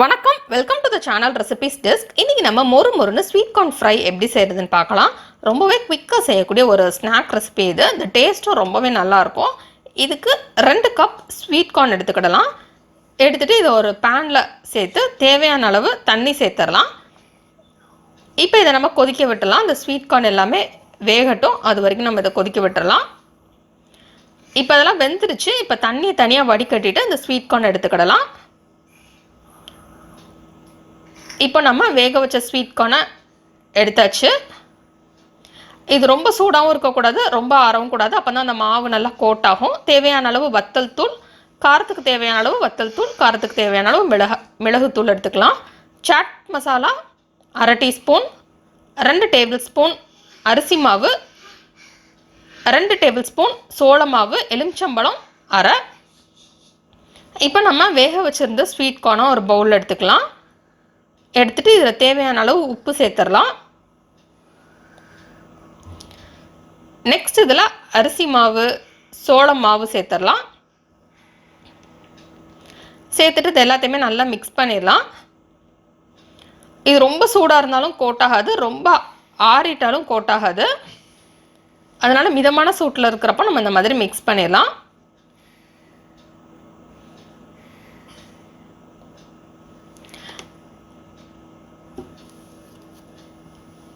வணக்கம், welcome to the channel recipes desk. இன்றைக்கி நம்ம மொறுன்னு ஸ்வீட் கார்ன் ஃப்ரை எப்படி செய்கிறதுன்னு பார்க்கலாம். ரொம்பவே குவிக்காக செய்யக்கூடிய ஒரு ஸ்நாக் ரெசிபி இது. இந்த டேஸ்ட்டும் ரொம்பவே நல்லாயிருக்கும். இதுக்கு 2 கப் ஸ்வீட் கார்ன் எடுத்துக்கிடலாம். எடுத்துகிட்டு இதை ஒரு பேனில் சேர்த்து தேவையான அளவு தண்ணி சேர்த்துடலாம். இப்போ இதை நம்ம கொதிக்க விட்டுடலாம். இந்த ஸ்வீட் கார்ன் எல்லாமே வேகட்டும், அது வரைக்கும் நம்ம இதை கொதிக்க விட்டுடலாம். இப்போ அதெல்லாம் வெந்துருச்சு. இப்போ தண்ணியை தனியாக வடிகட்டிட்டு இந்த ஸ்வீட் கார்ன் எடுத்துக்கிடலாம். இப்போ நம்ம வேக வச்ச ஸ்வீட் கார்னை எடுத்தாச்சு. இது ரொம்ப சூடாகவும் இருக்கக்கூடாது, ரொம்ப ஆறவும் கூடாது. அப்போ தான் அந்த மாவு நல்லா கோட் ஆகும். தேவையான அளவு வத்தல் தூள், காரத்துக்கு தேவையான அளவு வத்தல் தூள், காரத்துக்கு தேவையான அளவு மிளகுத்தூள் எடுத்துக்கலாம். Chaat masala 1/2 teaspoon, 2 tablespoon அரிசி மாவு, 2 டேபிள் ஸ்பூன் சோள மாவு, எலுமிச்சம்பழம் 1/2. இப்போ நம்ம வேக வச்சுருந்த ஸ்வீட் கார்னை ஒரு பவுலில் எடுத்துக்கலாம். எடுத்துகிட்டு இதில் தேவையான அளவு உப்பு சேர்த்துடலாம். நெக்ஸ்ட் இதில் அரிசி மாவு, சோளம் மாவு சேர்த்துடலாம். சேர்த்துட்டு இது எல்லாத்தையுமே நல்லா மிக்ஸ் பண்ணிடலாம். இது ரொம்ப சூடாக இருந்தாலும் கோட் ஆகாது, ரொம்ப ஆறிட்டாலும் கோட் ஆகாது. அதனால் மிதமான சூட்டில் இருக்கிறப்ப நம்ம இந்த மாதிரி மிக்ஸ் பண்ணிடலாம்.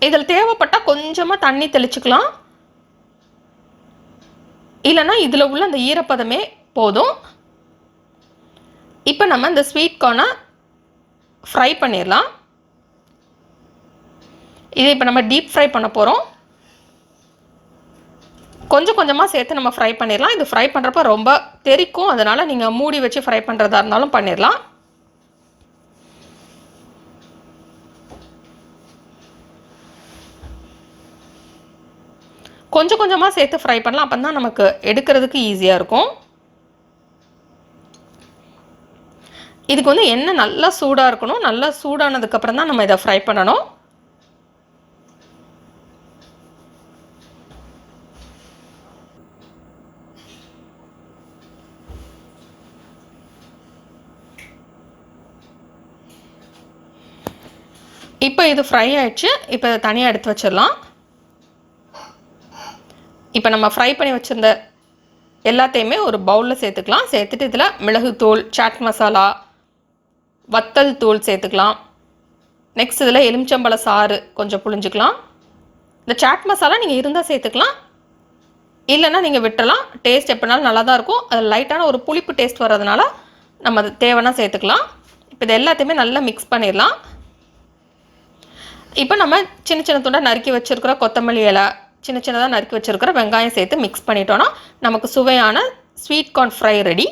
இதில் தேவைப்பட்டால் கொஞ்சமாக தண்ணி தெளிச்சுக்கலாம். இல்லைன்னா இதில் உள்ள அந்த ஈரப்பதமே போதும். இப்போ நம்ம இந்த ஸ்வீட் கார்னை ஃப்ரை பண்ணிடலாம். இதை இப்போ நம்ம டீப் ஃப்ரை பண்ண போகிறோம். கொஞ்சம் கொஞ்சமாக சேர்த்து நம்ம ஃப்ரை பண்ணிடலாம். இது ஃப்ரை பண்ணுறப்ப ரொம்ப தெறிக்கும், அதனால் நீங்கள் மூடி வச்சு ஃப்ரை பண்ணுறதா இருந்தாலும் பண்ணிடலாம். கொஞ்சம் கொஞ்சமாக சேர்த்து ஃப்ரை பண்ணலாம். அப்போ தான் நமக்கு எடுக்கிறதுக்கு ஈஸியாக இருக்கும். இதுக்கு வந்து எண்ணெய் நல்லா சூடாக இருக்கணும். நல்லா சூடானதுக்கப்புறம் தான் நம்ம இதை ஃப்ரை பண்ணணும். இப்போ இது ஃப்ரை ஆயிடுச்சு. இப்போ இதை தனியாக எடுத்து வச்சிடலாம். இப்போ நம்ம ஃப்ரை பண்ணி வச்சுருந்த எல்லாத்தையுமே ஒரு பவுலில் சேர்த்துக்கலாம். சேர்த்துட்டு இதில் மிளகுத்தூள், சாட் மசாலா, வத்தல் தூள் சேர்த்துக்கலாம். நெக்ஸ்ட் இதில் எலுமிச்சம்பழ சாறு கொஞ்சம் புழிஞ்சிக்கலாம். இந்த சாட் மசாலா நீங்கள் இருந்தால் சேர்த்துக்கலாம், இல்லைன்னா நீங்கள் விட்டுறலாம். டேஸ்ட் எப்படினாலும் நல்லா தான் இருக்கும். அது லைட்டான ஒரு புளிப்பு டேஸ்ட் வர்றதுனால நம்ம அது தேவைன்னா சேர்த்துக்கலாம். இப்போ இது எல்லாத்தையுமே நல்லா மிக்ஸ் பண்ணிடலாம். இப்போ நம்ம சின்ன சின்ன துண்டாக நறுக்கி வச்சுருக்கிற கொத்தமல்லி இலை, சின்ன சின்னதாக நறுக்கி வச்சுருக்கிற வெங்காயம் சேர்த்து மிக்ஸ் பண்ணிட்டோன்னா நமக்கு சுவையான ஸ்வீட் கார்ன் ஃப்ரை ரெடி.